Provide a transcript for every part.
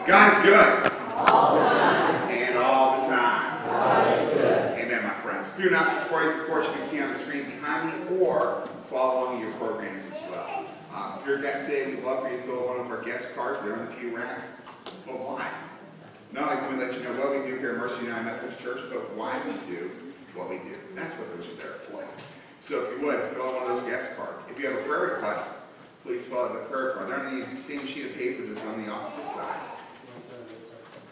God is good. All the time. And all the time. God is good. Amen, my friends. A few announcements for you. Of course, you can see on the screen behind me or follow along your programs as well. If you're a guest today, we'd love for you to fill out one of our guest cards. They're in the pew racks. But why? Not only can we let you know what we do here at Mercy United Methodist Church, but why we do what we do. That's what those are there for. So if you would, fill out one of those guest cards. If you have a prayer request, please fill out the prayer card. They're on the same sheet of paper, just on the opposite sides.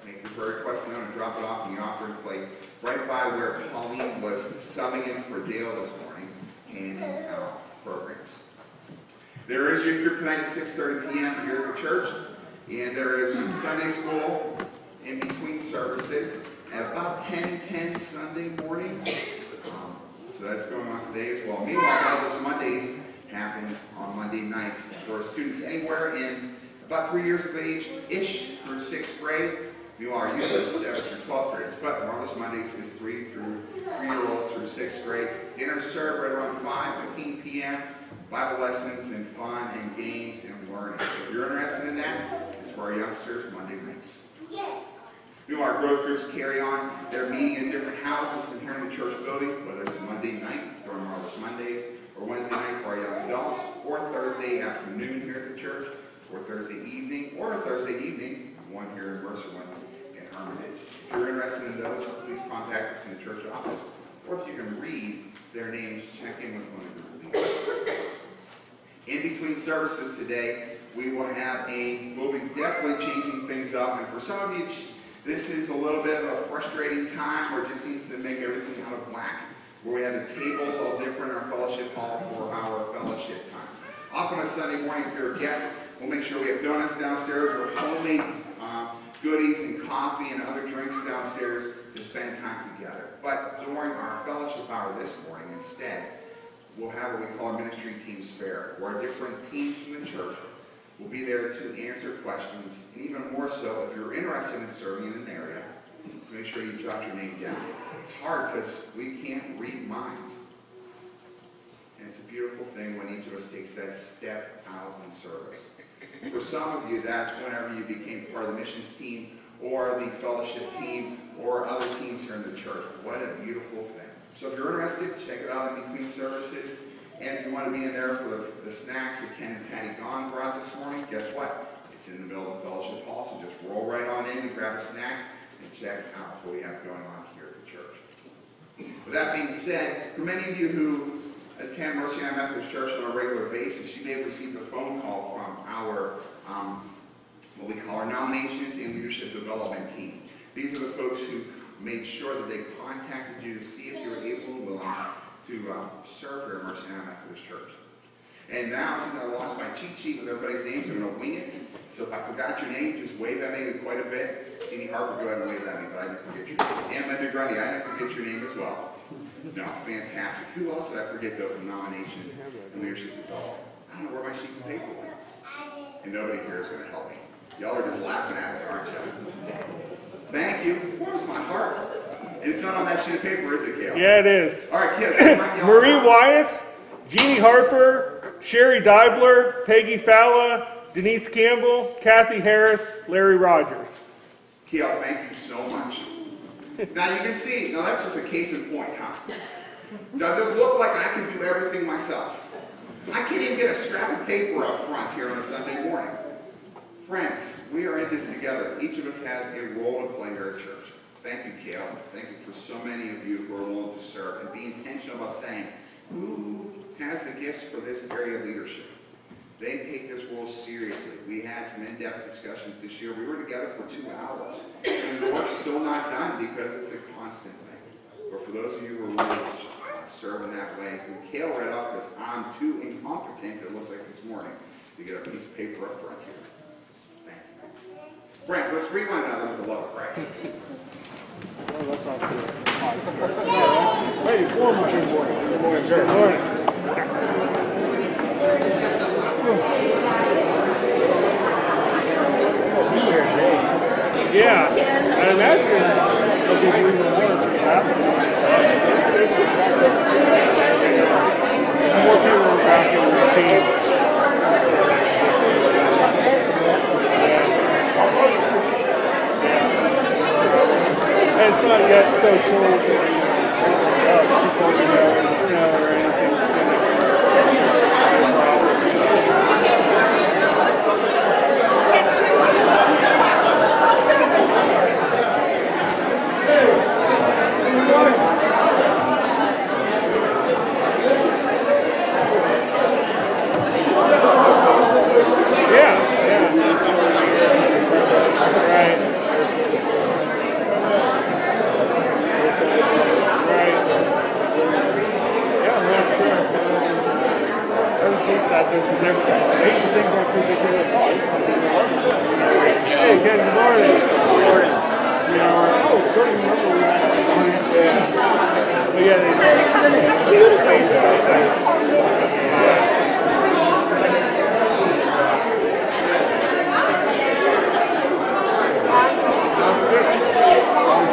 Make your prayer request known and drop it off in the offering plate right by where Pauline was subbing in for Dale this morning, handing out programs. There is youth group tonight at 6:30 p.m. here at the church, and there is Sunday school in between services at about 10:10 Sunday morning. So that's going on today as well. Meanwhile, this Mondays happens on Monday nights for students anywhere in about 3 years of age-ish through 6th grade. You are used to 7th through 12th grades, but Marvelous Mondays is 3-year-olds through 6th grade. Dinner served right around 5:15 p.m. Bible lessons and fun and games and learning. So if you're interested in that, it's for our youngsters Monday nights. Our growth groups carry on. They're meeting in different houses and here in the church building, whether it's a Monday night during Marvelous Mondays, or Wednesday night for our young adults, or Thursday afternoon here at the church, or Thursday evening, one here in Mercer, one in Hermitage. If you're interested in those, please contact us in the church office, or if you can read their names, check in with one of the leaders. In between services today, we'll be definitely changing things up, and for some of you, this is a little bit of a frustrating time where it just seems to make everything out of whack, where we have the tables all different in our fellowship hall for our fellowship time. Often on a Sunday morning, if you're a guest, we'll make sure we have donuts downstairs or homemade goodies and coffee and other drinks downstairs to spend time together. But during our fellowship hour this morning, instead, we'll have what we call our ministry teams fair, where different teams from the church will be there to answer questions, and even more so, if you're interested in serving in an area, make sure you jot your name down. It's hard because we can't read minds. And it's a beautiful thing when each of us takes that step out in service. For some of you, that's whenever you became part of the missions team, or the fellowship team, or other teams here in the church. What a beautiful thing. So if you're interested, check it out in between services. And if you want to be in there for the snacks that Ken and Patty Gahn brought this morning, guess what? It's in the middle of the fellowship hall, so just roll right on in and grab a snack and check out what we have going on here at the church. With that being said, for many of you who attend Mercy United Methodist Church on a regular basis, you may have received a phone call from our, what we call our nominations and leadership development team. These are the folks who made sure that they contacted you to see if you were able and willing to serve here at Mercy United Methodist Church. And now, since I lost my cheat sheet with everybody's names, I'm going to wing it. So if I forgot your name, just wave at me quite a bit. Jeannie Harper, go ahead and wave at me, but I didn't forget your name. And Linda Grundy, I didn't forget your name as well. No, fantastic. Who else did I forget, though, from nominations and leadership development? I don't know where my sheets of paper went. And nobody here is going to help me. Y'all are just laughing at me, aren't you? Thank you. Where's my heart? It's not on that sheet of paper, is it, Gail? Yeah, it is. All right, kids. Marie Wyatt, Jeannie Harper, Sherry Deibler, Peggy Falla, Denise Campbell, Kathy Harris, Larry Rogers. Gail, thank you so much. Now you can see, now that's just a case in point, huh? Does it look like I can do everything myself? I can't even get a scrap of paper up front here on a Sunday morning. Friends, we are in this together. Each of us has a role to play here at church. Thank you, Gail. Thank you for so many of you who are willing to serve and be intentional about saying, who has the gifts for this area of leadership? They take this role seriously. We had some in-depth discussions this year. We were together for 2 hours. And the work's still not done because it's a constant thing. But for those of you who are willing to serve in that way, we Gail right off because I'm too incompetent, it looks like this morning, to get a piece of paper up front here. Thank you. Friends, let's greet one another with the love of Christ. Hey, former. Good morning. Good morning, sir. Good morning. Yeah, I imagine they'll be doing more for that. More people are back in the team. also told that people, in the snow or anything. Hey, good morning. Good morning. You know, don't even remember we had that morning. Yeah. But yeah, they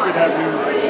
should have you.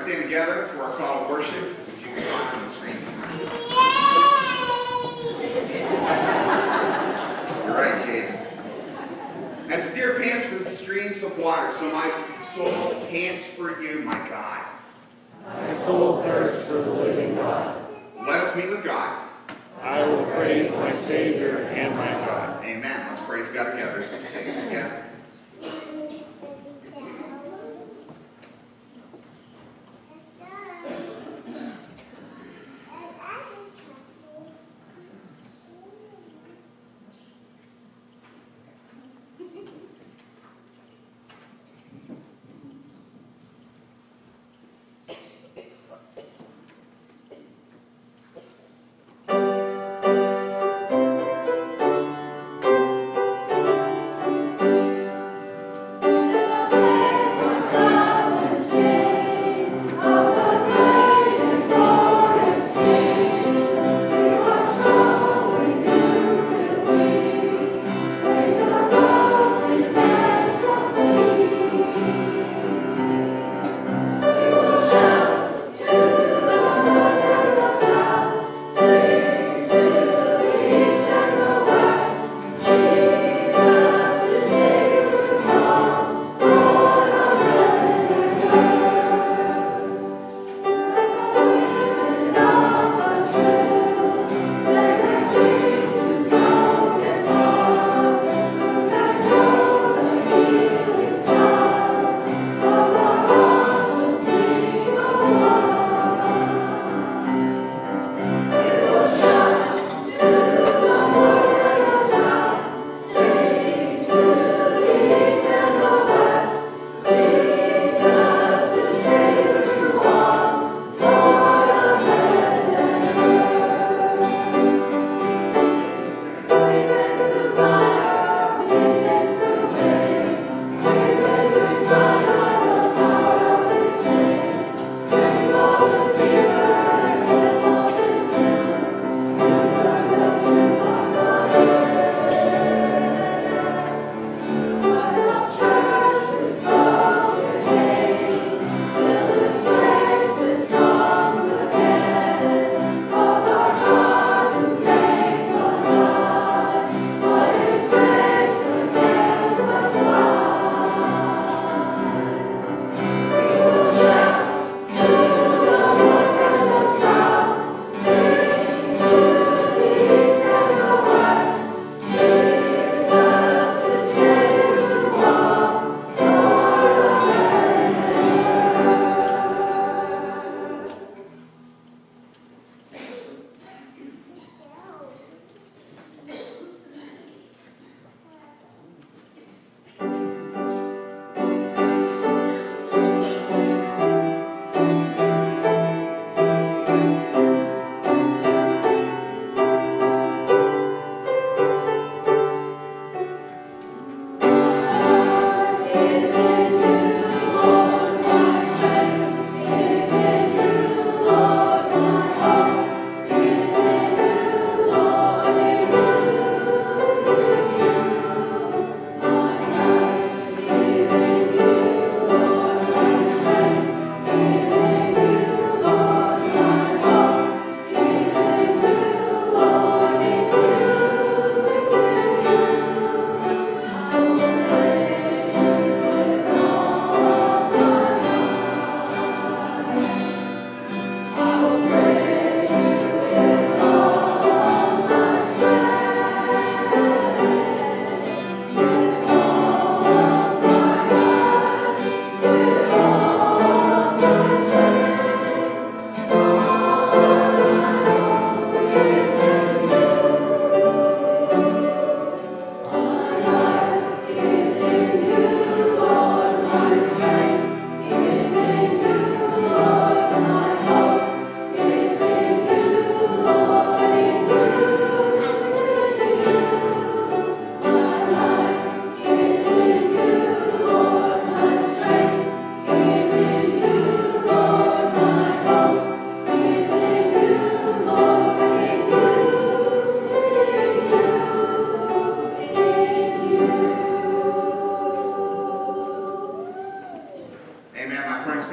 Together for our call to worship, which you can find on the screen. You're right, Kate. As the deer pants for the streams of water, so my soul pants for you, my God. My soul thirsts for the living God. Let us meet with God. I will praise my Savior and my God. Amen. Let's praise God together as we sing together.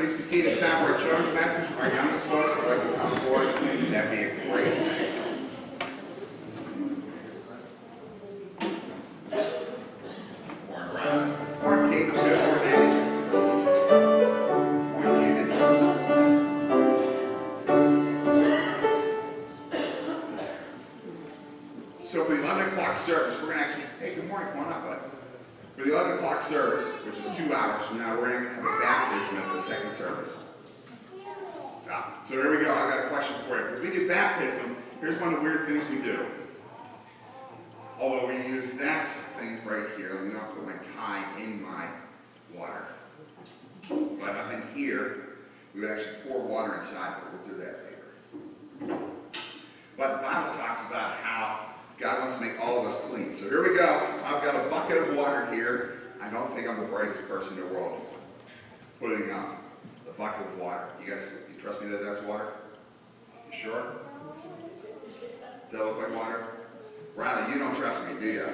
please be seated. It's time for our children's message. Our youngest folks would like to come forward. That'd be a great thing. Morning, Riley. Morning, Kate. Good morning. Morning, David. So for the 11 o'clock service, we're going to actually, hey, good morning, come on up, bud. For the 11 o'clock service, which is 2 hours from now, we're going to have a baptism at the second service. So there we go, I've got a question for you. Because we do baptism, here's one of the weird things we do. Although we use that thing right here, let me not put my tie in my water. But up in here, we would actually pour water inside, but we'll do that later. But the Bible talks about how God wants to make all of us clean. So here we go. I've got a bucket of water here. I don't think I'm the brightest person in the world putting up the bucket of water. You guys, you trust me that that's water? You sure? Does that look like water? Riley, you don't trust me, do you?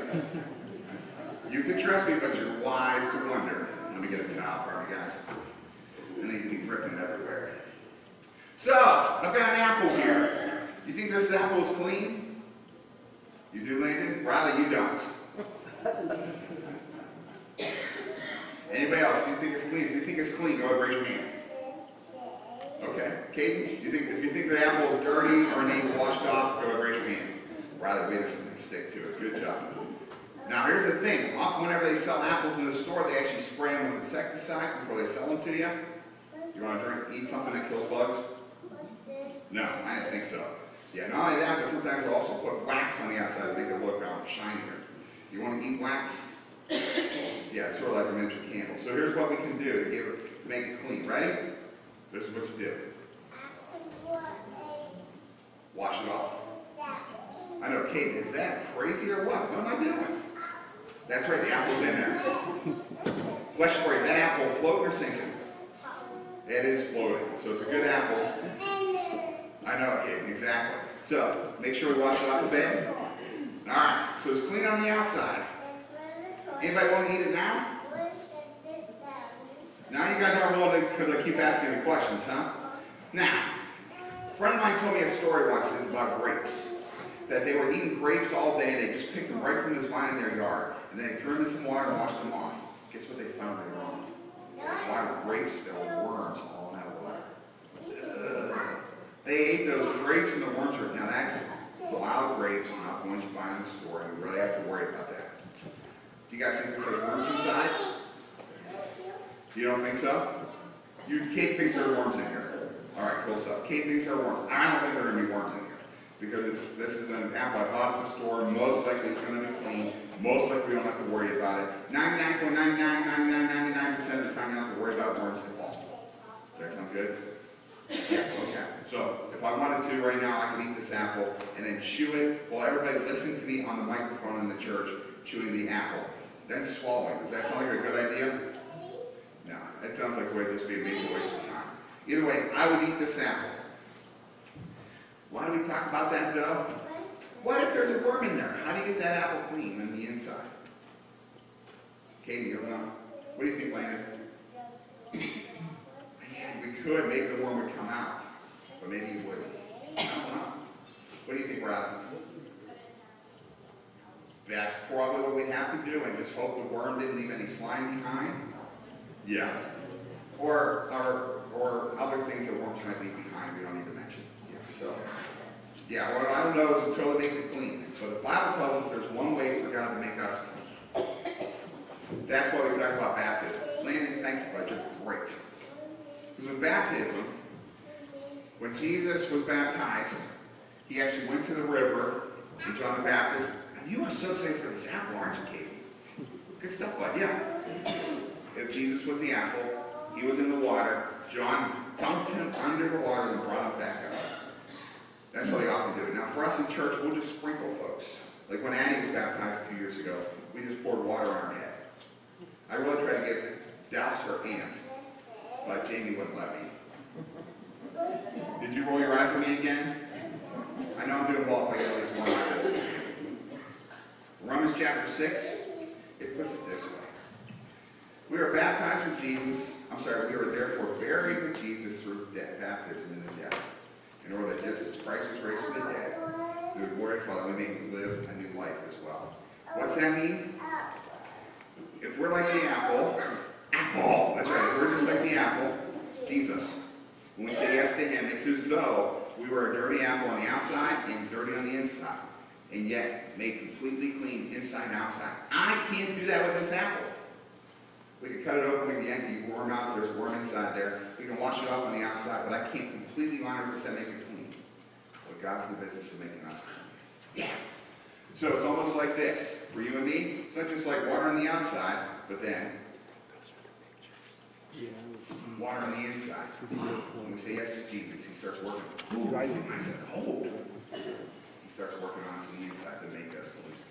You can trust me, but you're wise to wonder. Let me get a towel for me, guys. I need to be dripping everywhere. So, I've got an apple here. You think this apple is clean? You do, Landon? Riley, you don't. Anybody else? You think it's clean? If you think it's clean, go ahead and raise your hand. Okay. Caden, if you think the apple is dirty or needs washed off, go ahead and raise your hand. Riley, wait a second, stick to it. Good job. Now, here's the thing. Often whenever they sell apples in the store, they actually spray them with insecticide before they sell them to you. You want to eat something that kills bugs? No, I didn't think so. Yeah, not only that, but sometimes they'll also put wax on the outside to make it look shinier. You want to eat wax? Yeah, it's sort of like a miniature candle. So here's what we can do to make it clean. Ready? This is what you do. Wash it off. I know, Kate, is that crazy or what? What am I doing? That's right, the apple's in there. Question for you, is that apple floating or sinking? It is floating, so it's a good apple. I know, Kate, exactly. So, make sure we wash it off the bed. All right, so it's clean on the outside. Anybody want to eat it now? Now you guys aren't willing to, because I keep asking the questions, huh? Now, a friend of mine told me a story once. It's about grapes. That they were eating grapes all day. They just picked them right from this vine in their yard. And then they threw them in some water and washed them off. Guess what they found later on? Why were grapes? There were worms all in that water. Ugh. They ate those grapes and the worms were. Now that's wild grapes, not the ones you buy in the store. And we really have to worry about that. Do you guys think this has worms inside? You don't think so? Kate thinks there are worms in here. All right, cool stuff. Kate thinks there are worms. I don't think there are going to be worms in here. Because this is an apple I bought at the store. Most likely it's going to be clean. Most likely we don't have to worry about it. 99.999999% of the time you don't have to worry about worms at all. Does that sound good? Yeah, okay. So if I wanted to right now, I could eat this apple and then chew it while everybody listening to me on the microphone in the church chewing the apple. Then swallowing. Does that sound like a good idea? No, that sounds like it would just be a major waste of time. Either way, I would eat this apple. Why do we talk about that dough? What if there's a worm in there? How do you get that apple clean on the inside? Katie, you don't know? What do you think, Landon? Yeah, we could. Maybe the worm would come out. But maybe you wouldn't. I don't know. What do you think, Robin? That's probably what we'd have to do and just hope the worm didn't leave any slime behind. Yeah. Or other things that worms might leave behind we don't need to mention. Yeah, so, yeah, what I don't know is until they make it clean. But the Bible tells us there's one way for God to make us clean. That's why we talk about baptism. Landon, thank you, bud. You're great. Because with baptism, when Jesus was baptized, he actually went to the river to John the Baptist. And you are so excited for this apple, aren't you, Katie? Good stuff, bud. Yeah. If Jesus was the apple, he was in the water. John dunked him under the water and brought him back up. That's how they often do it. Now, for us in church, we'll just sprinkle folks. Like when Annie was baptized a few years ago, we just poured water on her head. I really tried to douse her aunt, but Jamie wouldn't let me. Did you roll your eyes at me again? I know I'm doing well if I get at least one eye. Romans chapter 6, it puts it this way. We are baptized with Jesus. I'm we were therefore buried with Jesus through baptism into death, in order that just as Christ was raised from the dead, through the glory of the Father, we may live a new life as well. What's that mean? If we're like the apple, that's right, if we're just like the apple, Jesus, when we say yes to him, it's as though we were a dirty apple on the outside and dirty on the inside, and yet made completely clean inside and outside. I can't do that with this apple. We can cut it open, we can yank the worm out, if there's a worm inside there. We can wash it off on the outside, but I can't completely 100% make it clean. But God's in the business of making us clean. Yeah. So it's almost like this. For you and me, it's not just like water on the outside, but then water on the inside. When we say yes to Jesus, he starts working. Ooh, it's nice and cold. He starts working on us on the inside to make us believe.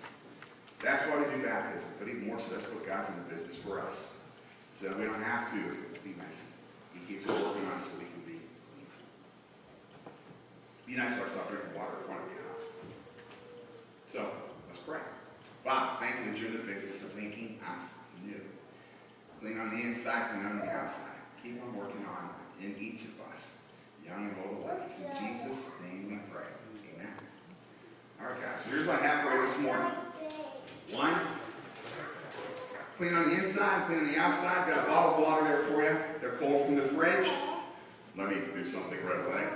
That's why we do baptism, but even more so, that's what God's in the business for us. So we don't have to be messy. He keeps working on us so we can be clean. Be nice to ourselves, drinking water in front of you. So, let's pray. Father, thank you that you're in the business of making us new. Clean on the inside, clean on the outside. Keep on working on in each of us, young and old alike. It's in Jesus' name we pray. Amen. All right, guys, so here's what I have for you this morning. 1, clean on the inside, clean on the outside. Got a bottle of water there for you. They're cold from the fridge. Let me do something right away.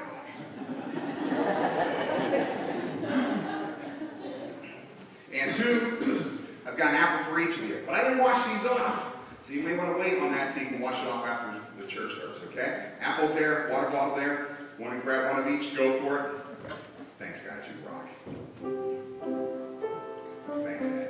And 2, I've got an apple for each of you. But I didn't wash these off. So you may want to wait on that so you can wash it off after the church starts, okay? Apples there, water bottle there. Want to grab one of each, go for it. Thanks, guys. You rock. Thanks, Ed.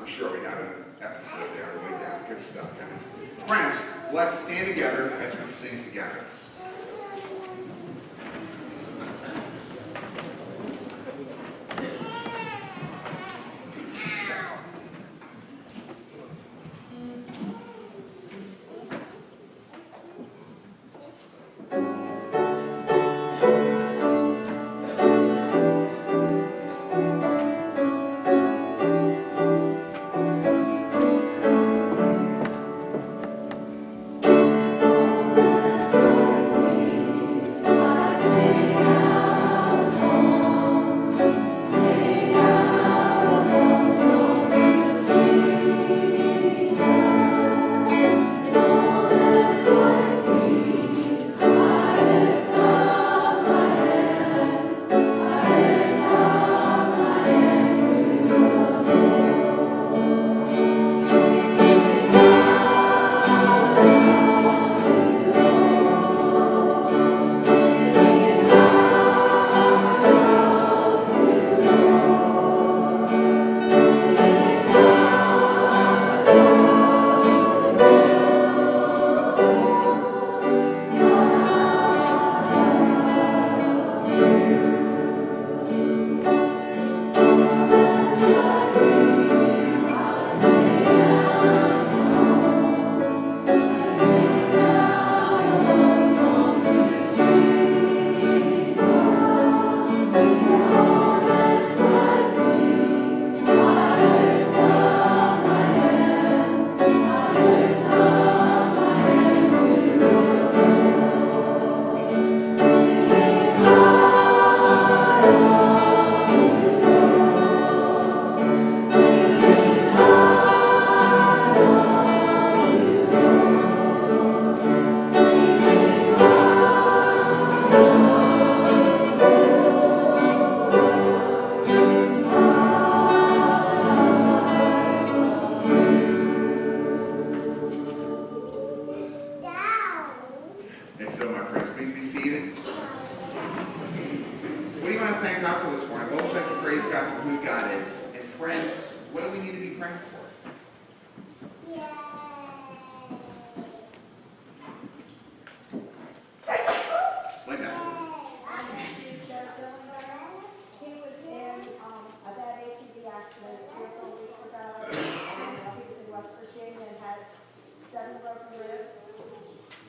Sure, we have an episode there on the way down. Good stuff, guys. Friends, let's stand together as we sing together.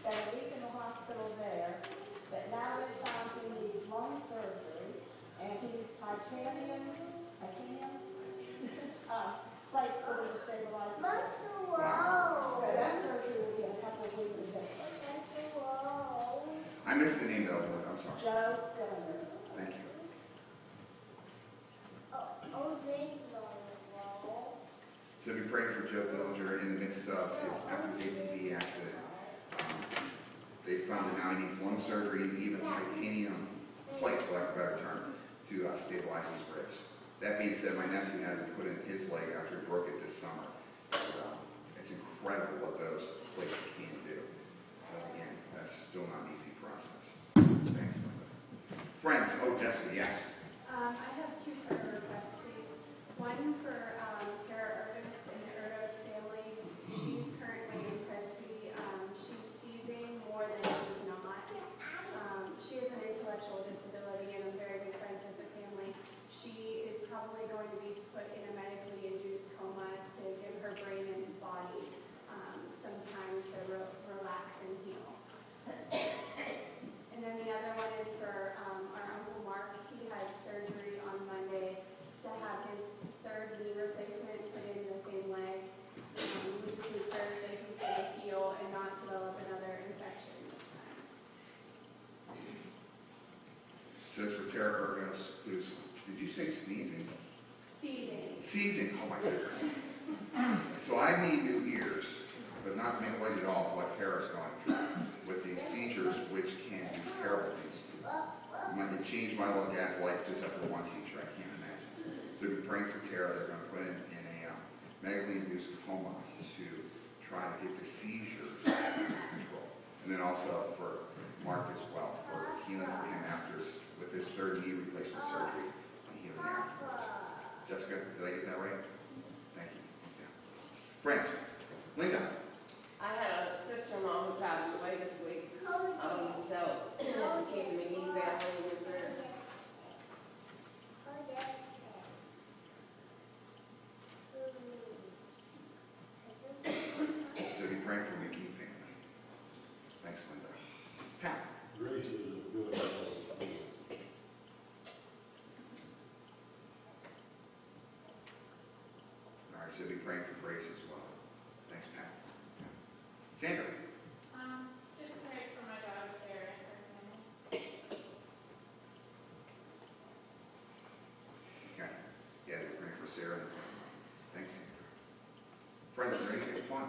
spent a week in the hospital there, but now they found he needs lung surgery, and he needs titanium plates for him to stabilize his lungs. So that surgery will be in a couple of weeks in Pittsburgh. I missed the name of the book, I'm sorry. Joe Dillinger. Thank you. So we pray for Joe Dillinger in the midst of after his ATV accident. They found that now he needs lung surgery, even titanium plates, for lack of a better term, to stabilize his ribs. That being said, my nephew had to put in his leg after he broke it this summer. It's incredible what those plates can do. But again, that's still not an easy process. Thanks, Linda. Friends, oh, Jessica, yes. I have two prayer requests, please. One for Tara Erdos and the Erdos family. She's currently in Presby. She's seizing more than she's not. She has an intellectual disability, and I'm very good friends with the family. She is probably going to be put in a medically induced coma to give her brain and body some time to relax and heal. And then the other one is for our Uncle Mark. He had surgery on Monday to have his third knee replacement put in the same leg. We just need prayers that he's going to heal and not develop another infection this time. So that's for Tara Ergos, who's, did you say sneezing? Seizing. Seizing, oh my goodness. So I need new ears, but not to make light at all of what Tara's going through with these seizures, which can do terrible things. It changed my little dad's life just after one seizure, I can't imagine. So we're praying for Tara. They're going to put in a medically induced coma to try to get the seizures under control. And then also for Mark as well, for healing for him after with his third knee replacement surgery and healing afterwards. Jessica, did I get that right? Thank you. Yeah. Friends, Linda. I had a sister-in-law who passed away this week, so keep the McGee family in your prayers. So be praying for the McGee family. Thanks, Linda. Pat. Grace is a good All right, so be praying for Grace as well. Thanks, Pat. Sandra. Just pray for my daughter Sarah and her family. Okay. Yeah, be praying for Sarah and the family. Thanks, Sandra. Friends, is there anything fun?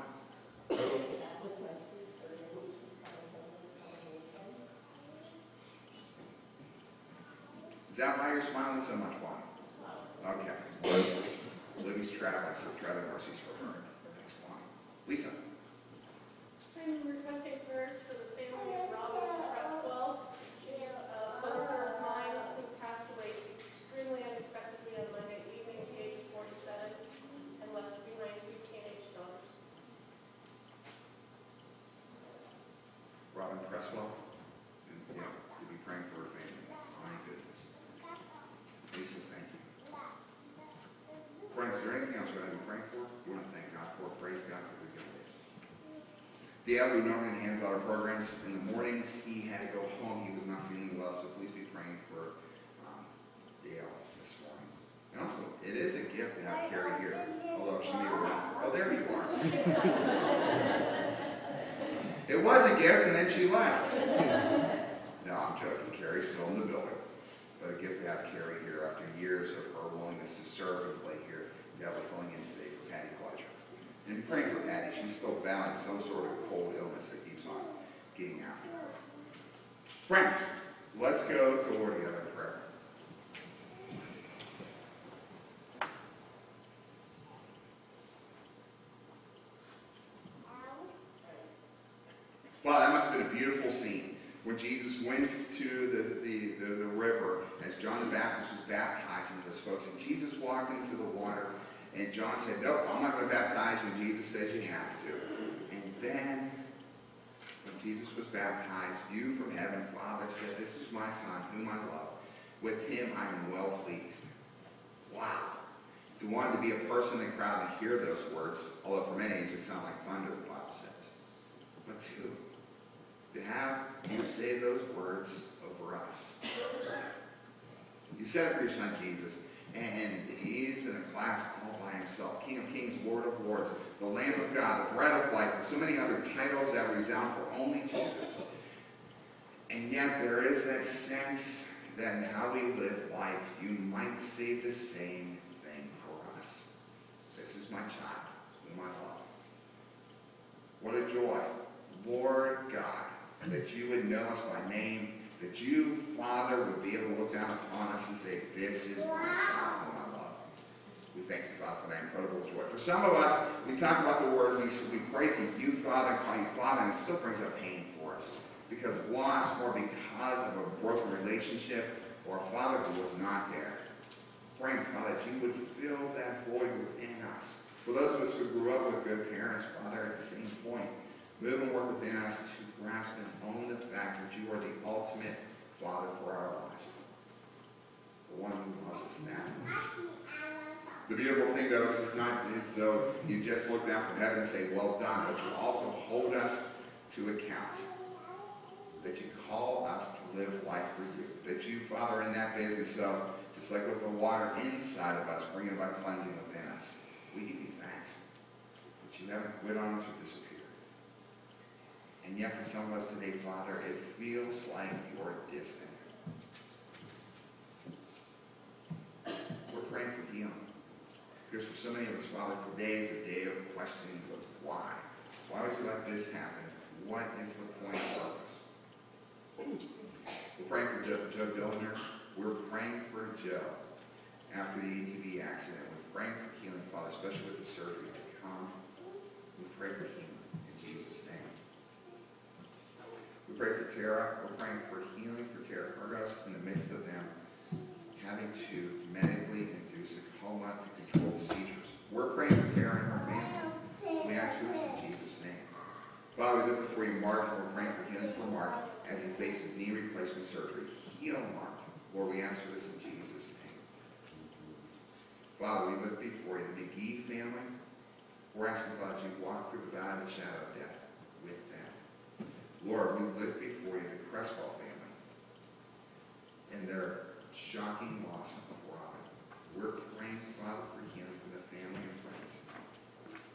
Is that why you're smiling so much, Bonnie? Okay. Libby's traveling, so traveling mercies for her. Thanks, Bonnie. Lisa. I'm requesting prayers for the family of Robin Cresswell, a coworker of mine who passed away extremely unexpectedly on Monday evening at the age of 47 and left behind two teenage daughters. Robin Cresswell. And, yeah, we'll be praying for her family. My goodness. Lisa, thank you. Friends, is there anything else we're going to be praying for? You want to thank God for? Praise God for the good days. Dale, who normally hands out our programs in the mornings, he had to go home. He was not feeling well, so please be praying for Dale this morning. And also, it is a gift to have Carrie here, although she may be around. Oh, there you are. It was a gift, and then she left. No, I'm joking. Carrie's still in the building. But a gift to have Carrie here after years of her willingness to serve and play here. Definitely filling in today for Patty Fletcher. And be praying for Patty. She's still battling some sort of cold illness that keeps on getting after her. Friends, let's go to the Lord together in prayer. Wow, that must have been a beautiful scene. When Jesus went to the river, as John the Baptist was baptizing those folks, and Jesus walked into the water, and John said, "Nope, I'm not going to baptize you," and Jesus said, "You have to." And then, when Jesus was baptized, you from heaven, Father, said, "This is my Son, whom I love. With him I am well pleased." Wow. To want to be a person in the crowd to hear those words, although for many it just sound like thunder, the Bible says. But two, you say those words over us. You said it for your son Jesus, and he's in a class all by himself. King of Kings, Lord of Lords, the Lamb of God, the Bread of Life, and so many other titles that resound for only Jesus. And yet there is that sense that in how we live life, you might say the same thing for us. This is my child, whom I love. What a joy, Lord God, that you would know us by name, that you, Father, would be able to look down upon us and say, this is my child whom I love. We thank you, Father, for that incredible joy. For some of us, we talk about the word, we pray for you, Father, and call you Father, and it still brings up pain for us. Because of loss, or because of a broken relationship, or a father who was not there. Praying, Father, that you would fill that void within us. For those of us who grew up with good parents, Father, at the same point, move and work within us to grasp and own the fact that you are the ultimate Father for our lives. The one who loves us that much. The beautiful thing, though, is it's not as though you just look down from heaven and say, well done, but you also hold us to account. That you call us to live life for you. That you, Father, in that business, so just like with the water inside of us, bringing about cleansing within us, we give you thanks. That you haven't quit on us or disappeared. And yet for some of us today, Father, it feels like you're distant. We're praying for healing. Because for so many of us, Father, today is a day of questions of why. Why would you let this happen? What is the point of purpose? We're praying for Joe Dillner. We're praying for Joe after the ATV accident. We're praying for healing, Father, especially with the surgery to come. We pray for healing in Jesus' name. We pray for Tara. We're praying for healing for Tara Burgos in the midst of them having to medically induce a coma to control the seizures. We're praying for Tara and her family. We ask for this in Jesus' name. Father, we lift before you Mark, and we're praying for healing for Mark as he faces knee replacement surgery. Heal Mark. Lord, we ask for this in Jesus' name. Father, we lift before you the McGee family. We're asking, God, that you walk through the valley of the shadow of death with them. Lord, we lift before you the Cresswell family and their shocking loss of Robin. We're praying, Father, for healing for the family and friends.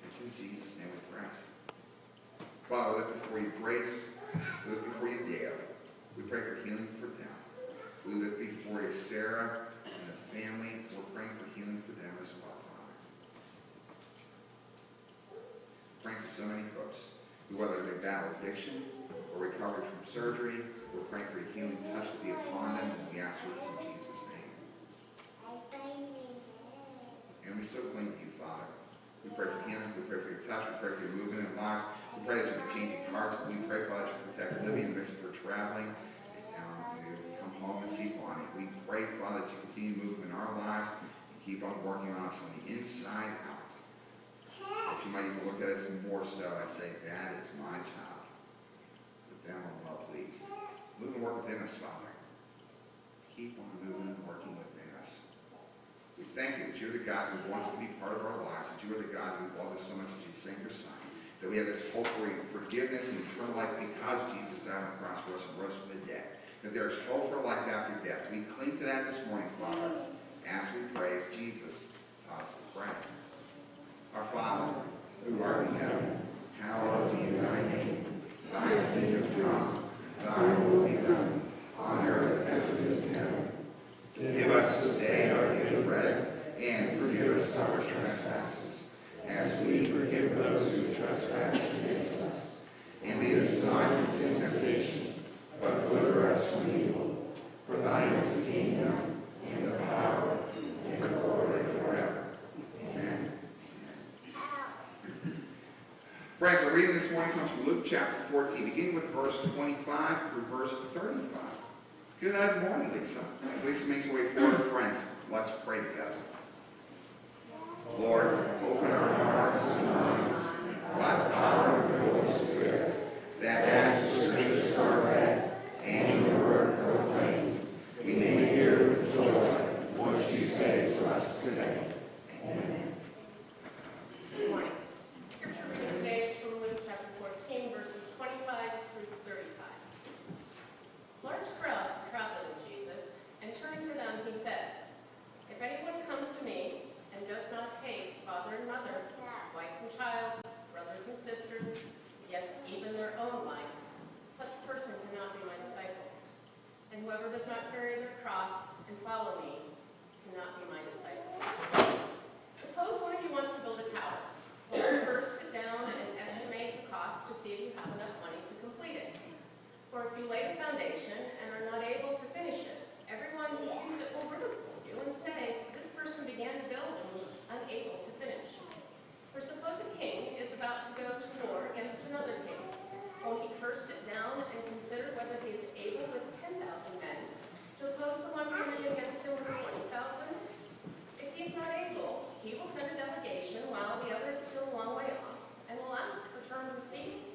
It's in Jesus' name we pray. Father, we lift before you Grace. We lift before you Dale. We pray for healing for them. We lift before you Sarah and the family. We're praying for healing for them as well, Father. Praying for so many folks who, whether they battle addiction or recovered from surgery, we're praying for your healing touch to be upon them, and we ask for this in Jesus' name. And we still cling to you, Father. We pray for healing. We pray for your touch. We pray for your movement in lives. We pray that you be changing hearts. We pray, Father, that you protect Libby and Miss for traveling to come home and see Bonnie. We pray, Father, that you continue to move in our lives and keep on working on us on the inside out. That you might even look at us more so and say, that is my child. With them I'm well pleased. Move and work within us, Father. Keep on moving and working within us. We thank you that you're the God who wants to be part of our lives, that you are the God who loved us so much that you sent your Son, that we have this hope for forgiveness and eternal life because Jesus died on the cross for us and rose from the dead, that there is hope for life after death. We cling to that this morning, Father, as we pray as Jesus taught us to pray. Our Father, who art in heaven, hallowed be thy name. Thy kingdom come, thy will be done, on earth as it is in heaven. Give us this day our daily bread, and forgive us our trespasses, as we forgive those who trespass against us. And lead us not into temptation, but deliver us from evil. For thine is the kingdom, and the power, and the glory forever. Amen. Friends, our reading this morning comes from Luke chapter 14, beginning with verse 25 through verse 35. Good morning, Lisa. As Lisa makes her way forward, friends, let's pray together. Lord, open our hearts and minds by the power of the Holy Spirit, that as the scriptures are read and your word proclaimed, we may hear with joy what you say to us today. Amen. Good morning. Scripture reading today is from Luke chapter 14, verses 25 through 35. does not carry their cross and follow me cannot be my disciple. Suppose one of you wants to build a tower. Will you first sit down and estimate the cost to see if you have enough money to complete it? Or if you lay the foundation and are not able to finish it, everyone who sees it will ridicule you and say, this person began to build and was unable to finish. For suppose a king is about to go to war against another king. Won't he first sit down and consider whether he is able with 10,000 men to oppose the one coming against him with 20,000? If he is not able, he will send a delegation while the other is still a long way off and will ask for terms of peace.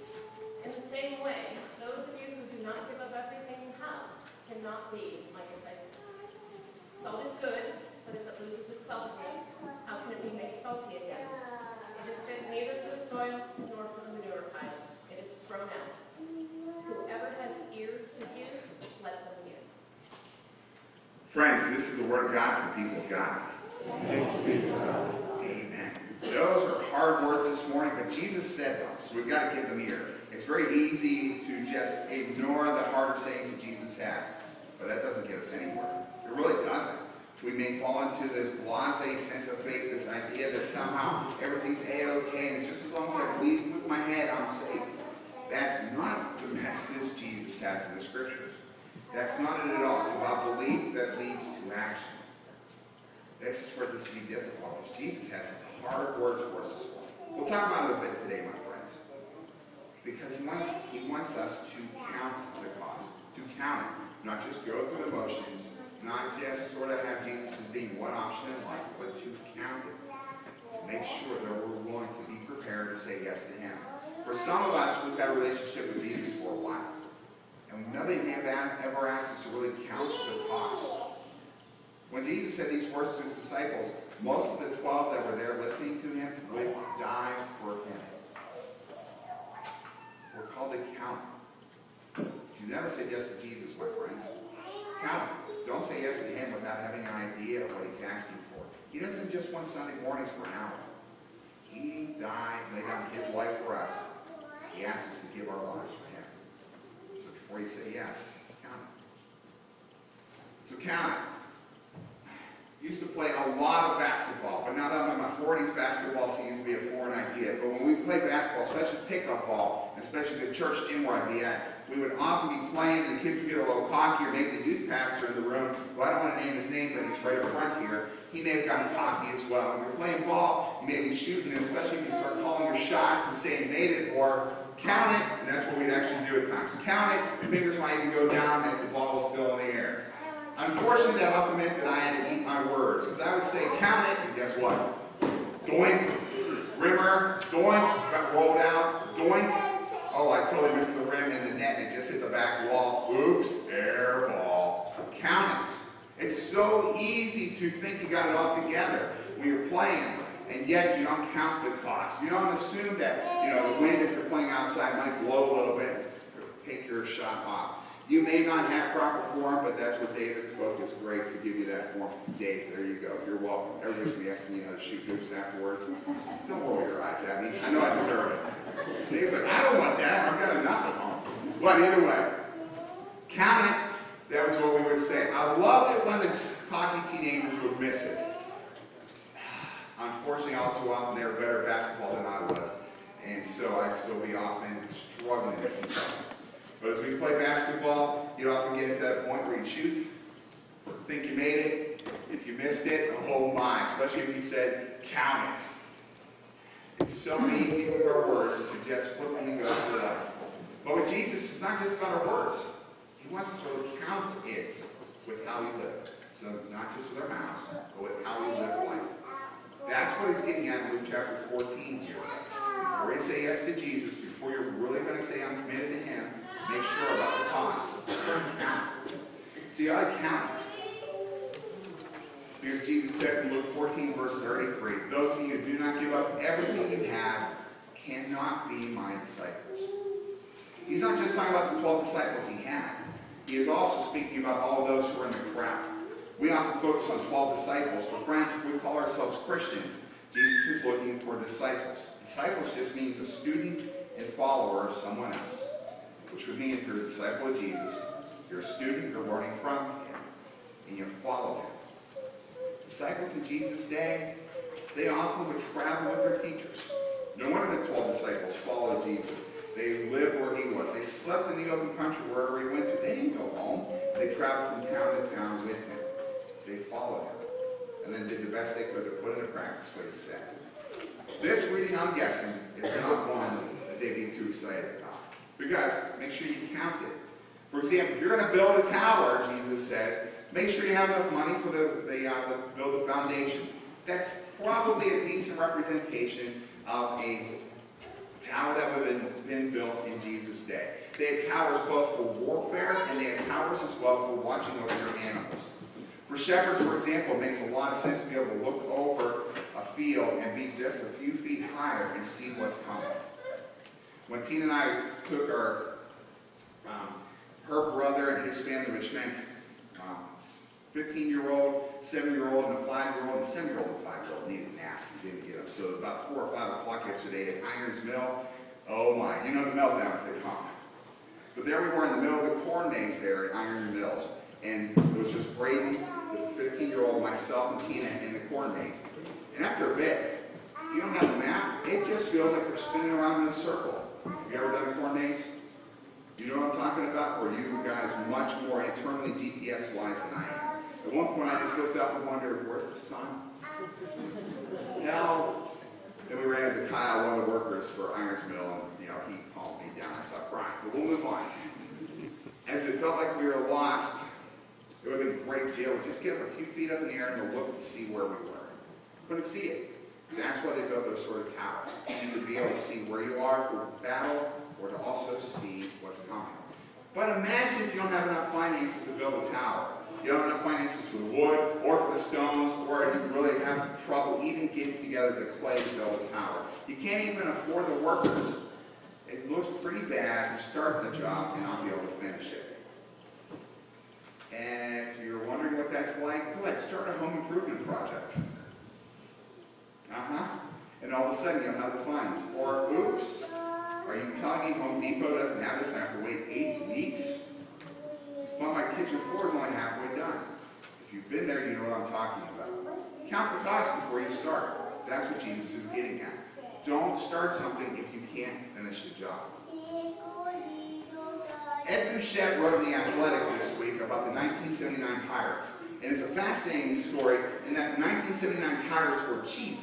In the same way, those of you who do not give up everything you have cannot be my disciples. Salt is good, but if it loses its saltiness, how can it be made salty again? It is fit neither for the soil nor for the manure pile. It is thrown out. Whoever has ears to hear, let them hear. Friends, this is the word of God for the people of God. Amen. Those are hard words this morning, but Jesus said them, so we've got to give them ear. It's very easy to just ignore the harder sayings that Jesus has, but that doesn't get us anywhere. It really doesn't. We may fall into this blasé sense of faith, this idea that somehow everything's A-okay, and it's just as long as I believe with my head, I'm safe. That's not the message Jesus has in the Scriptures. That's not it at all. It's about belief that leads to action. This is where this can be difficult, because Jesus has some hard words for us this morning. We'll talk about it a bit today, my friends, because he wants us to count the cost, to count it, not just go through the motions, not just sort of have Jesus as being one option in life, but to count it, to make sure that we're willing to be prepared to say yes to him. For some of us, we've had a relationship with Jesus for a while, and nobody may have ever asked us to really count the cost. When Jesus said these words to his disciples, most of the 12 that were there listening to him would die for him. We're called to count. You never said yes to Jesus, my friends. Count. Don't say yes to him without having an idea of what he's asking for. He doesn't just want Sunday mornings for an hour. He died, laid down his life for us. He asks us to give our lives for him. So before you say yes, count it. So count it. Used to play a lot of basketball, but now that I'm in my 40s, basketball seems to be a foreign idea. But when we play basketball, especially pickup ball, especially the church gym where I'd be at, we would often be playing, and the kids would get a little cocky, or maybe the youth pastor in the room, well, I don't want to name his name, but he's right up front here, he may have gotten cocky as well. When you're playing ball, you may be shooting, and especially if you start calling your shots and saying made it, or count it, and that's what we'd actually do at times. Count it, your fingers might even go down as the ball was still in the air. Unfortunately, that often meant that I had to eat my words, because I would say, count it, and guess what? Doink, river, doink, got rolled out, doink. Oh, I totally missed the rim and the net, and it just hit the back wall. Oops, air ball. Count it. It's so easy to think you got it all together when you're playing, and yet you don't count the cost. You don't assume that, the wind, if you're playing outside, might blow a little bit, take your shot off. You may not have proper form, but that's what David Cook is great to give you that form. Dave, there you go. You're welcome. Everybody's going to be asking you how to shoot hoops afterwards. Don't roll your eyes at me. I know I deserve it. Dave's like, I don't want that. I've got enough at home. But either way, count it. That was what we would say. I loved it when the cocky teenagers would miss it. Unfortunately, all too often, they were better at basketball than I was. And so I'd still be often struggling to keep up. But as we play basketball, you'd often get to that point where you shoot, think you made it. If you missed it, oh my, especially if you said, count it. It's so easy with our words to just flippantly go through life. But with Jesus, it's not just about our words. He wants us to count it with how we live. So not just with our mouths, but with how we live life. That's what he's getting at in Luke chapter 14 here. Before you say yes to Jesus, before you're really going to say I'm committed to him, make sure about the cost. Count. So you ought to count it. Because Jesus says in Luke 14, verse 33, those of you who do not give up everything you have cannot be my disciples. He's not just talking about the 12 disciples he had. He is also speaking about all those who are in the crowd. We often focus on 12 disciples, but friends, if we call ourselves Christians, Jesus is looking for disciples. Disciples just means a student and follower of someone else, which would mean if you're a disciple of Jesus, You're a student, you're learning from him, and you follow him. Disciples in Jesus' day, they often would travel with their teachers. No wonder the 12 disciples followed Jesus. They lived where he was. They slept in the open country wherever he went to. They didn't go home. They traveled from town to town with him. They followed him, and then did the best they could to put into practice what he said. This reading, I'm guessing, is not one that they'd be too excited about. Because make sure you count it. For example, if you're going to build a tower, Jesus says, make sure you have enough money for to build the foundation. That's probably a decent representation of a tower that would have been built in Jesus' day. They had towers both for warfare, and they had towers as well for watching over their animals. For shepherds, for example, it makes a lot of sense to be able to look over a field and be just a few feet higher and see what's coming. When Tina and I took her brother and his family, which meant 15-year-old, 7-year-old, and a 5-year-old, and a 7-year-old and a 5-year-old needed naps and didn't get them. So about 4 or 5 o'clock yesterday at Irons Mill, oh my, you know the meltdowns they come. But there we were in the middle of the corn maze there at Iron Mills, and it was just Braden, the 15-year-old, myself, and Tina in the corn maze. And after a bit, if you don't have a map, it just feels like we're spinning around in a circle. Have you ever done a corn maze? You know what I'm talking about? Or are you guys much more internally GPS-wise than I am? At one point, I just looked up and wondered, where's the sun? No. Then we ran into Kyle, one of the workers for Irons Mill, and he calmed me down. I started crying. But we'll move on. As it felt like we were lost, it would have been a great deal. Just get a few feet up in the air and look to see where we were. Couldn't see it. That's why they built those sort of towers. You would be able to see where you are for battle, or to also see what's coming. But imagine if you don't have enough finances to build a tower. You don't have enough finances for the wood, or for the stones, or you really have trouble even getting together the clay to build a tower. You can't even afford the workers. It looks pretty bad to start the job and not be able to finish it. And if you're wondering what that's like, go ahead, start a home improvement project. And all of a sudden you don't have the funds. Or, oops, are you telling me Home Depot doesn't have this and I have to wait 8 weeks? Well, my kitchen floor is only halfway done. If you've been there, you know what I'm talking about. Count the cost before you start. That's what Jesus is getting at. Don't start something if you can't finish the job. Ed Bouchette wrote in The Athletic this week about the 1979 Pirates. And it's a fascinating story in that the 1979 Pirates were cheap.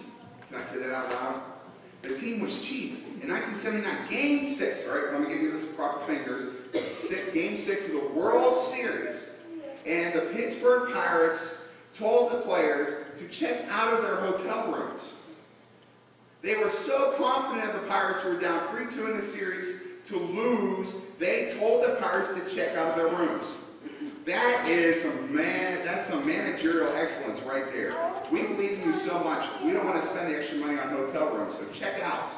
Can I say that out loud? The team was cheap. In 1979, Game 6, all right, let me give you this proper fingers. Game 6 of the World Series. And the Pittsburgh Pirates told the players to check out of their hotel rooms. They were so confident the Pirates were down 3-2 in the series to lose, they told the Pirates to check out of their rooms. That's some managerial excellence right there. We believe in you so much, we don't want to spend the extra money on hotel rooms, so check out.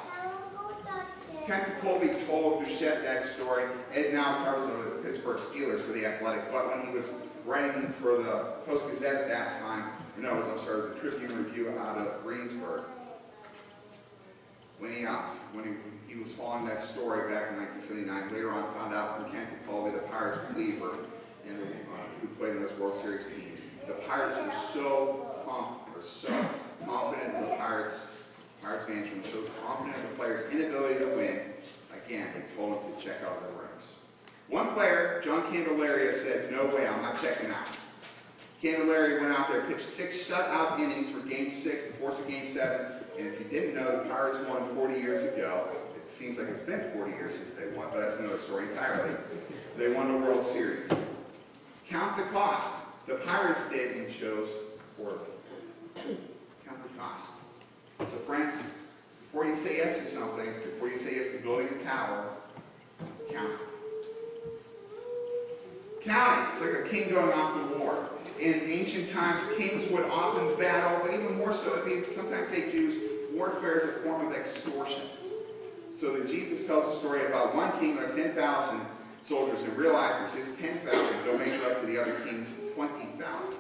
Kent Colby told Bouchette that story, and now covers over the Pittsburgh Steelers for The Athletic, but when he was writing for the Post-Gazette at that time, the Tribune Review out of Greensburg, when he was following that story back in 1979, later on found out from Kent Colby, the Pirates reliever, who played in those World Series teams. The Pirates were so confident in the Pirates management, so confident in the players' inability to win. Again, they told them to check out of their rooms. One player, John Candelaria, said, "No way, I'm not checking out." Candelaria went out there, pitched 6 shutout innings for Game 6 to force a Game 7. And if you didn't know, the Pirates won 40 years ago. It seems like it's been 40 years since they won, but that's another story entirely. They won the World Series. Count the cost. The Pirates did and chose poorly. Count the cost. So friends, before you say yes to something, before you say yes to building a tower, count it. Count it. It's like a king going off to war. In ancient times, kings would often battle, but even more so, sometimes they use warfare as a form of extortion. So that Jesus tells a story about one king who has 10,000 soldiers and realizes his 10,000 don't measure up to the other king's 20,000.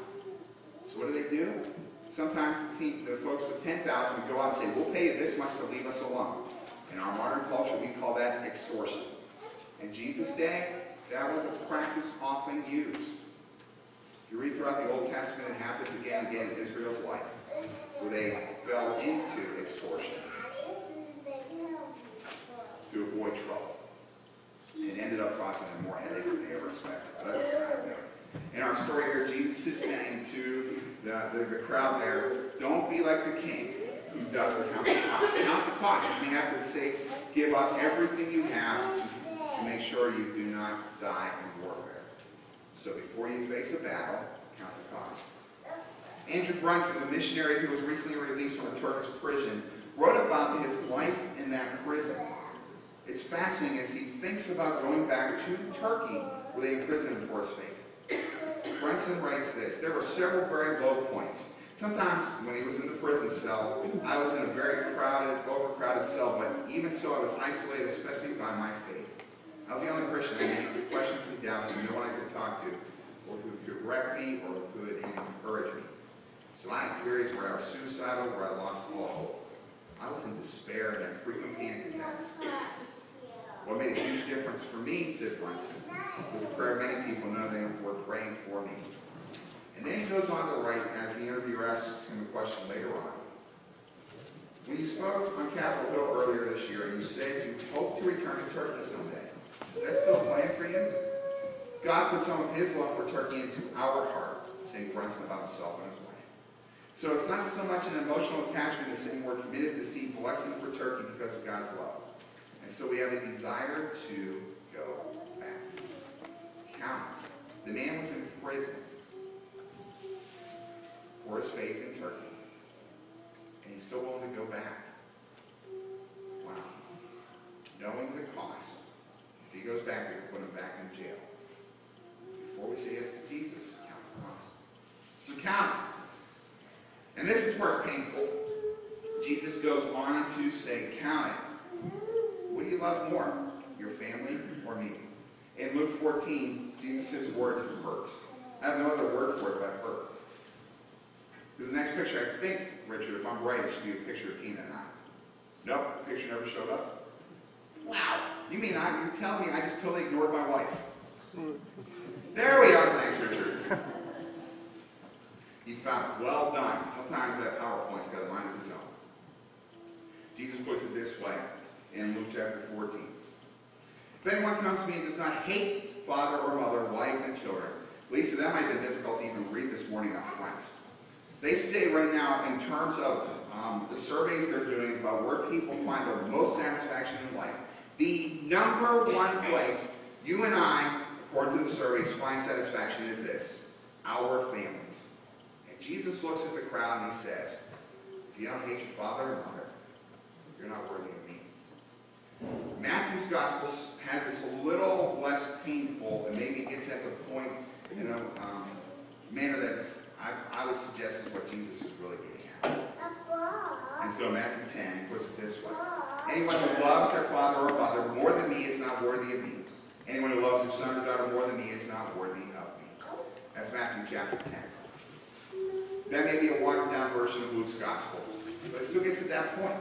So what do? Sometimes the folks with 10,000 would go out and say, "We'll pay you this much to leave us alone." In our modern culture, we call that extortion. In Jesus' day, That was a practice often used. If you read throughout the Old Testament, it happens again and again in Israel's life, where they fell into extortion to avoid trouble. And it ended up causing them more headaches than they ever expected. But that's a side note. In our story here, Jesus is saying to the crowd there, don't be like the king who doesn't count the cost. Count the cost. You may have to say, give up everything you have to make sure you do not die in warfare. So before you face a battle, count the cost. Andrew Brunson, the missionary who was recently released from a Turkish prison, wrote about his life in that prison. It's fascinating as he thinks about going back to Turkey, where they imprisoned him for his faith. Brunson writes this: there were several very low points. Sometimes when he was in the prison cell, I was in a very crowded, overcrowded cell, but even so I was isolated, especially by my faith. I was the only Christian. I had many questions and doubts, and no one I could talk to, or who could correct me, or who could encourage me. So I had periods where I was suicidal, where I lost all hope. I was in despair and had frequent panic attacks. What made a huge difference for me, said Brunson, was a prayer many people know they were praying for me. And then he goes on to write, as the interviewer asks him a question later on. When you spoke on Capitol Hill earlier this year, you said you hope to return to Turkey someday. Is that still a plan for you? God put some of his love for Turkey into our heart, saying Brunson about himself and his wife. So it's not so much an emotional attachment as saying we're committed to see blessing for Turkey because of God's love. And so we have a desire to go back. Count. The man was in prison for his faith in Turkey. And he's still willing to go back. Wow. Knowing the cost. If he goes back, we can put him back in jail. Before we say yes to Jesus, count the cost. So count it. And this is where it's painful. Jesus goes on to say, count it. What do you love more, your family or me? In Luke 14, Jesus' words hurt. I have no other word for it but hurt. Because the next picture, I think, Richard, if I'm right, it should be a picture of Tina and I. Nope, the picture never showed up. Wow. You mean you're telling me I just totally ignored my wife? There we are. Thanks, Richard. He found, well done. Sometimes that PowerPoint's got a mind of its own. Jesus puts it this way in Luke chapter 14. If anyone comes to me and does not hate father or mother, wife, and children. Lisa, that might have been difficult to even read this morning up front. They say right now, in terms of the surveys they're doing about where people find the most satisfaction in life, the number one place you and I, according to the surveys, find satisfaction is this: our families. And Jesus looks at the crowd and he says, if you don't hate your father or mother, you're not worthy of me. Matthew's gospel has this a little less painful and maybe gets at the point, manner that I would suggest is what Jesus is really getting at. And so Matthew 10, he puts it this way: anyone who loves their father or mother more than me is not worthy of me. Anyone who loves their son or daughter more than me is not worthy of me. That's Matthew chapter 10. That may be a watered-down version of Luke's gospel, but it still gets to that point.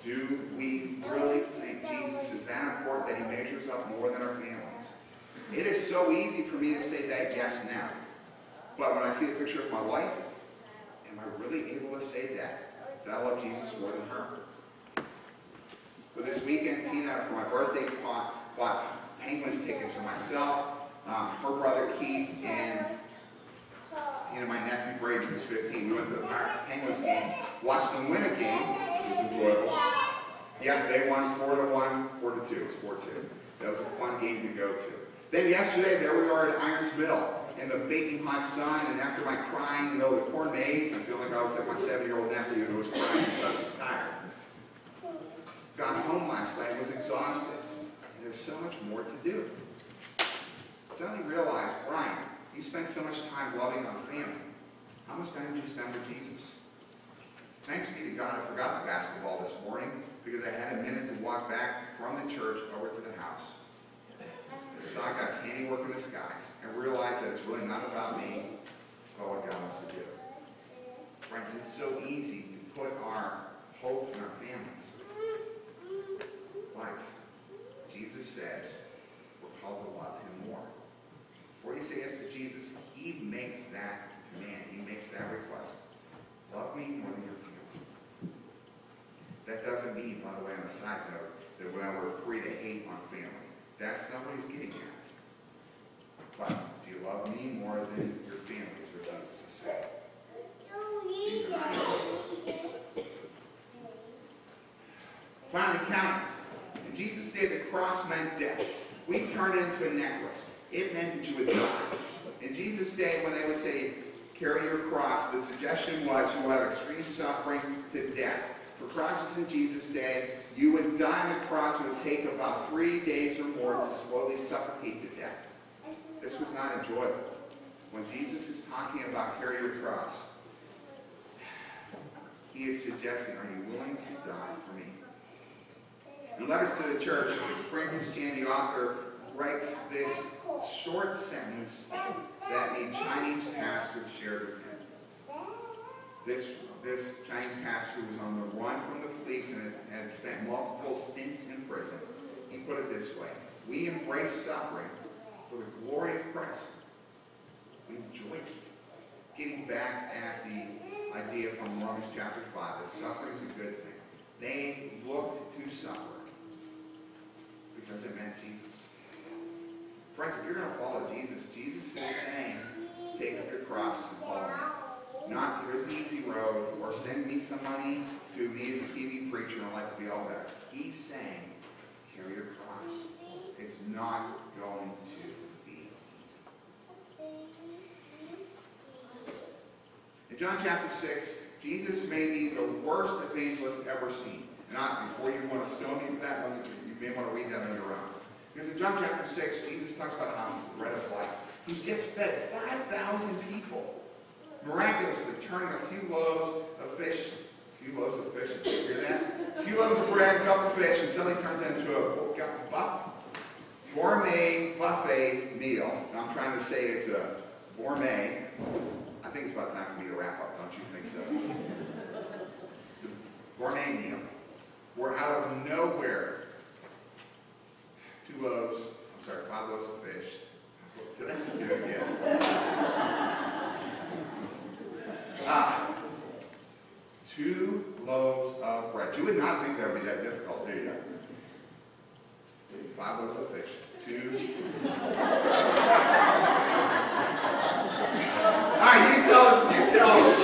Do we really think Jesus is that important that he measures up more than our families? It is so easy for me to say that yes now. But when I see a picture of my wife, am I really able to say that I love Jesus more than her? For this weekend, Tina, for my birthday, bought Penguins tickets for myself, her brother Keith, and my nephew Brady, who's 15. We went to the Penguins game, watched them win a game. It was enjoyable. Yeah, they won 4-1, 4-2. It was 4-2. That was a fun game to go to. Then yesterday, there we are at Irons Mill in the baking hot sun, and after my crying, the corn maze, I feel like I was like my 7-year-old nephew who was crying because he's tired. Got home last night, was exhausted, and there's so much more to do. Suddenly realized, Brian, you spend so much time loving our family. How much time did you spend with Jesus? Thanks be to God, I forgot the basketball this morning because I had a minute to walk back from the church over to the house. I saw God's handiwork in the skies and realized that it's really not about me. It's about what God wants to do. Friends, it's so easy to put our hope in our families. But Jesus says we're called to love him more. Before you say yes to Jesus, he makes that command. He makes that request. Love me more than your family. That doesn't mean, by the way, on a side note, that we're free to hate our family. That's not what he's getting at. But do you love me more than your family is what Jesus is saying. These are not your. Finally, counting. In Jesus' day, the cross meant death. We've turned it into a necklace. It meant that you would die. In Jesus' day, when they would say, carry your cross, the suggestion was you will have extreme suffering to death. For crosses in Jesus' day, you would die on the cross. It would take about 3 days or more to slowly suffocate to death. This was not enjoyable. When Jesus is talking about carry your cross, he is suggesting, are you willing to die for me? In letters to the church, Francis Chan, the author, writes this short sentence that a Chinese pastor shared with him. This Chinese pastor was on the run from the police and had spent multiple stints in prison. He put it this way: we embrace suffering for the glory of Christ. We enjoy it. Getting back at the idea from Romans chapter 5, that suffering is a good thing. They looked to suffer because it meant Jesus. Friends, if you're going to follow Jesus, Jesus is saying, take up your cross and follow me. Not, here's an easy road, or send me some money to me as a TV preacher and life will be all better. He's saying, carry your cross. It's not going to be easy. In John chapter 6, Jesus may be the worst evangelist ever seen. Now, before you want to stone me for that, you may want to read that on your own. Because in John chapter 6, Jesus talks about how he's the bread of life. He's just fed 5,000 people. Miraculously turning a few loaves of fish. A few loaves of fish, did you hear that? A few loaves of bread, a couple of fish, and suddenly turns into a gourmet buffet meal. Now, I'm trying to say it's a gourmet. I think it's about time for me to wrap up, don't you think so? It's a gourmet meal. We're out of nowhere. 5 loaves of fish. Did I just do it again? 2 loaves of bread. You would not think that would be that difficult, do you? 5 loaves of fish. 2. Alright, you tell,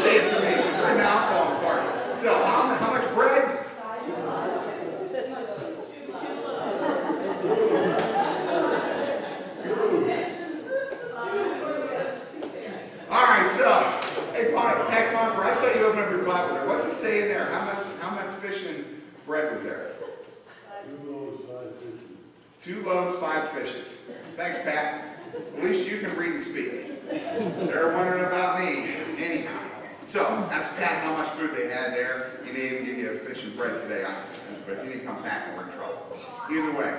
say it for me. Right now I'm falling apart. So, how much bread? Alright, so, hey, Confer, I saw you open up your Bible there. What's it say in there? How much fish and bread was there? 2 loaves, 5 fishes. Thanks, Pat. At least you can read and speak. They're wondering about me. Anyhow. So, ask Pat how much food they had there. He may even give you a fish and bread today. But if you didn't come back, we're in trouble. Either way.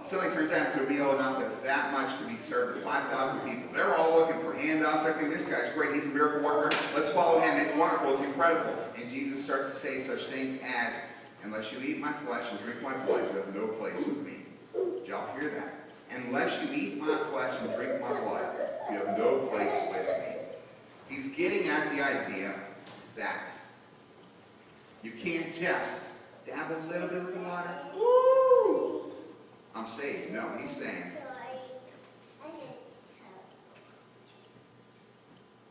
Something turns out to a meal enough that much to be served to 5,000 people. They're all looking for handouts. They're thinking, this guy's great. He's a miracle worker. Let's follow him. It's wonderful. It's incredible. And Jesus starts to say such things as, unless you eat my flesh and drink my blood, you have no place with me. Did y'all hear that? Unless you eat my flesh and drink my blood, you have no place with me. He's getting at the idea that you can't just dab a little bit of the water. Woo! I'm saved. No, he's saying,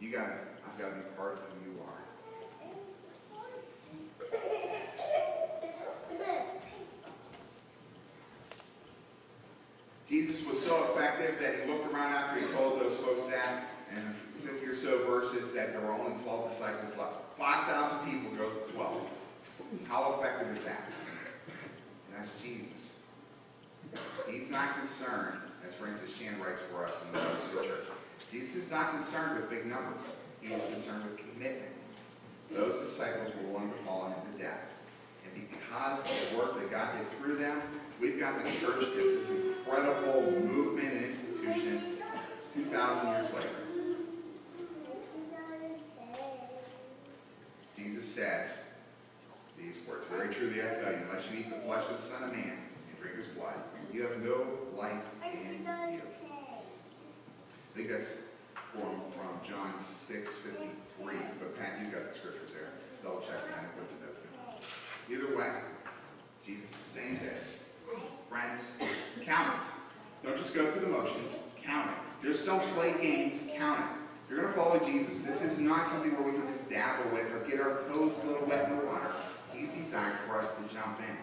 I've got to be part of who you are. Jesus was so effective that he looked around after he told those folks that, and 50 or so verses, that there were only 12 disciples left. 5,000 people goes to 12. How effective is that? And that's Jesus. He's not concerned, as Francis Chan writes for us in the Letters to the Church. Jesus is not concerned with big numbers. He is concerned with commitment. Those disciples were willing to follow him to death. And because of the work that God did through them, we've got the church as this incredible movement and institution 2,000 years later. Jesus says these words, very truly I tell you, unless you eat the flesh of the Son of Man and drink his blood, you have no go through the motions, count it. Just don't play games, count it. If you're going to follow Jesus, this is not something where we can just dabble with or get our toes a little wet in the water. He's designed for us to jump in.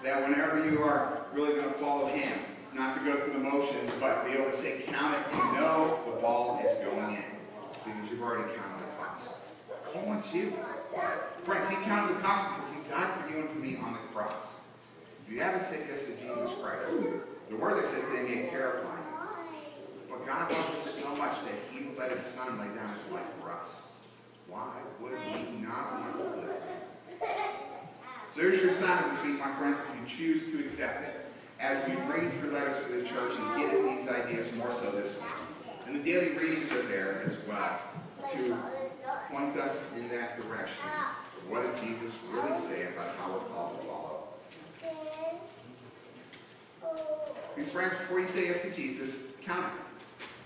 That whenever you are really going to follow him, not to go through the motions, but be able to say, count it, you know the ball is going in. Because you've already counted the cost. He wants you. Friends, he counted the cost because he died for you and for me on the cross. If you haven't said yes to Jesus Christ, the words I said today may terrify you. But God loved us so much that he let his son lay down his life for us. Why would we not want to live? So there's your assignment this week, my friends, if you choose to accept it. As we read through letters to the church and get at these ideas more so this week. And the daily readings are there as well to point us in that direction. What did Jesus really say about how we're called to follow? These friends, before you say yes to Jesus, count it.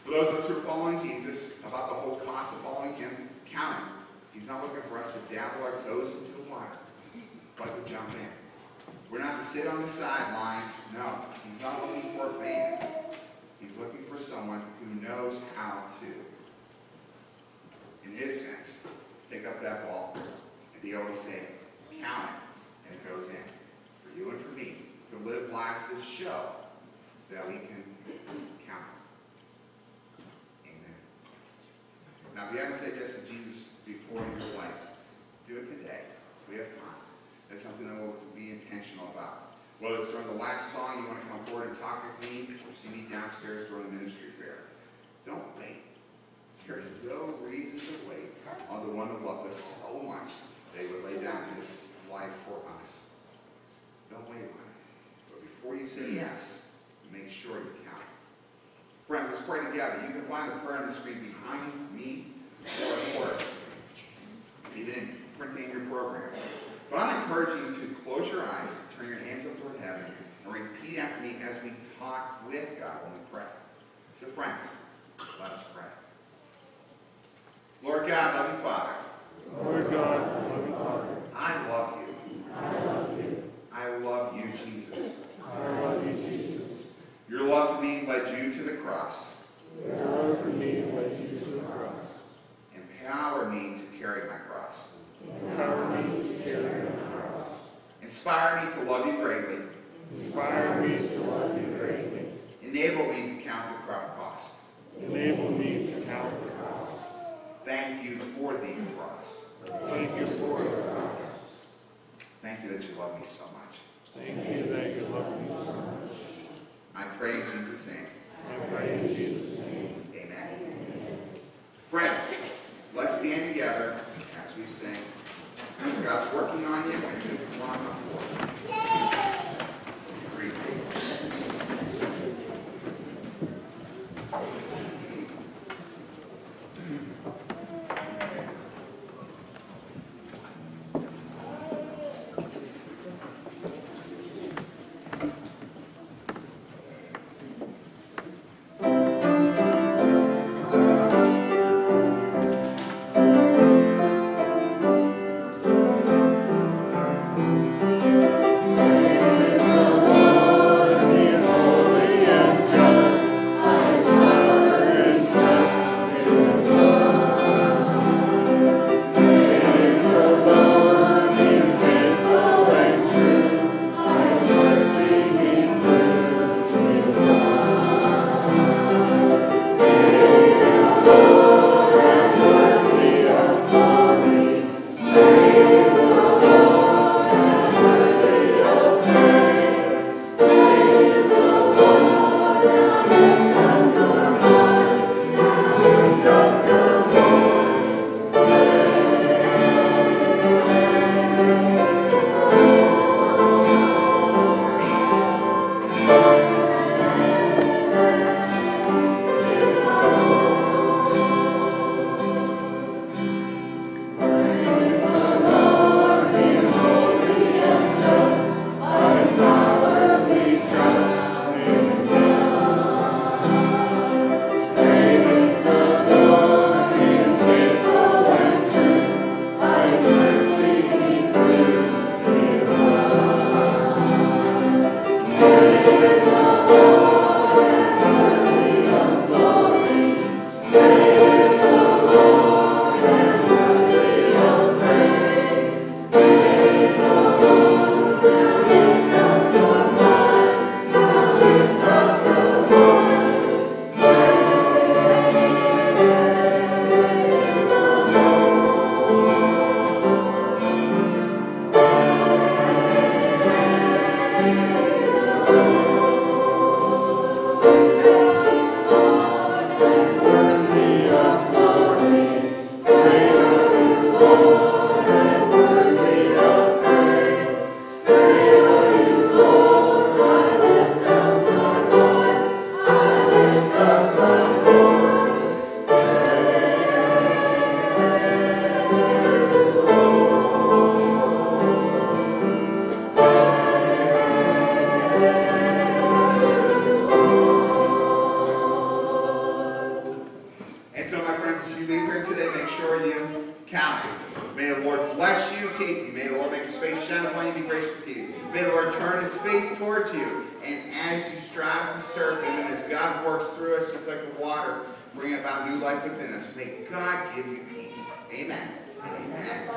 For those of us who are following Jesus, about the whole cost of following him, count it. He's not looking for us to dabble our toes into the water, but to jump in. We're not to sit on the sidelines. No, he's not looking for a fan. He's looking for someone who knows how to, in his sense, pick up that ball and be able to say, count it, and it goes in. For you and for me, to live lives that show that we can count it. Amen. Now, if you haven't said yes to Jesus before in your life, do it today. We have time. That's something that we'll be intentional about. Whether it's during the last song, you want to come forward and talk with me, or see me downstairs during the ministry fair. Don't wait. There's no reason to wait on the one who loved us so much they would lay down his life for us. Don't wait on it. But before you say yes, make sure you count it. Friends, let's pray together. You can find the prayer on the screen behind me, or of course, it's even printing in your program. But I'm encouraging you to close your eyes, turn your hands up toward heaven, and repeat after me as we talk with God when we pray. So friends, let us pray. Lord God, loving Father. Lord God, loving Father. I love you. I love you. I love you, Jesus. I love you, Jesus. Your love for me led you to the cross. Your love for me led you to the cross. Empower me to carry my cross. Empower me to carry my cross. Inspire me to love you greatly. Inspire me to love you greatly. Enable me to count the cost. Enable me to count the cost. Thank you for the cross. Thank you for the cross. Thank you that you love me so much. Thank you that you love me so much. I pray in Jesus' name. I pray in Jesus' name. Amen. Friends, let's stand together as we sing. God's working on you. Come on up forward. May the Lord turn his face towards you. And as you strive to serve him, and as God works through us, just like the water, bring about new life within us, may God give you peace. Amen. Amen.